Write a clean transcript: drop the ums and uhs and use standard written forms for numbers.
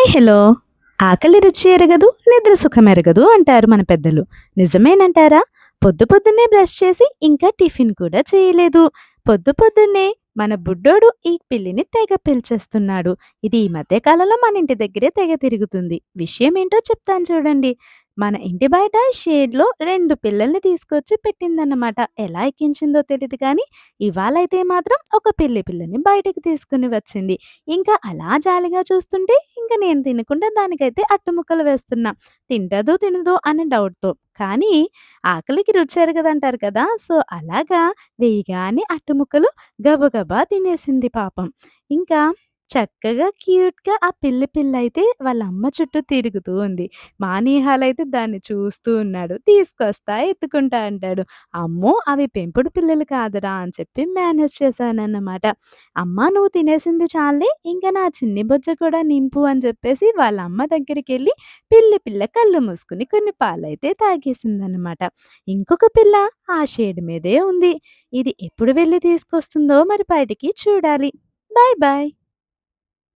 Hello! ఆకలి రుచి ఎరగదు, నిద్ర సుఖమెరగదు అంటారు మన పెద్దలు. నిజమేనంటారా? పొద్దున్నే బ్రష్ చేసి ఇంకా టిఫిన్ కూడా చేయలేదు. పొద్దున్నే మన బుడ్డోడు ఈ పిల్లిని తెగ పిలిచేస్తున్నాడు. ఇది ఈ మధ్య కాలంలో మన ఇంటి దగ్గరే తెగ తిరుగుతుంది. విషయమేంటో చెప్తాను చూడండి. మన ఇంటి బయట షేడ్‌లో 2 పిల్లల్ని తీసుకొచ్చి పెట్టిందన్నమాట. ఎలా ఎక్కించిందో తెలీదు కానీ, ఇవాళైతే మాత్రం ఒక పిల్లిని బయటకి తీసుకొని వచ్చింది. ఇంకా అలా జాలిగా చూస్తుంటే ఇంక నేను తినకుండా దానికైతే అట్టముక్కలు వేస్తున్నా. తింటదో తినదో అనే డౌట్‌తో. కానీ ఆకలికి రుచి ఎరగదంటారు కదా! సో, అలాగా వేయగానే అట్టముక్కలు గబగబా తినేసింది పాపం. ఇంకా చక్కగా క్యూట్‌గా ఆ పిల్లయితే వాళ్ళ అమ్మ చుట్టూ తిరుగుతూ ఉంది. మా నిహాలయితే దాన్ని చూస్తూ ఉన్నాడు. తీసుకొస్తా, ఎత్తుకుంటా అంటాడు. అమ్మో! అవి పెంపుడు పిల్లలు కాదురా అని చెప్పి మేనేజ్ చేశానన్నమాట. అమ్మా నువ్వు తినేసింది చాల్లే ఇంక నా చిన్ని బొజ్జ కూడా నింపు అని చెప్పేసి వాళ్ళ అమ్మ దగ్గరికెళ్ళి పిల్ల కళ్ళు మూసుకొని కొన్ని పాలైతే తాగేసిందనమాట. ఇంకొక పిల్ల ఆ షేడ్ మీదే ఉంది. ఇది ఎప్పుడు వెళ్లి తీసుకొస్తుందో మరి బయటికి చూడాలి. Bye bye.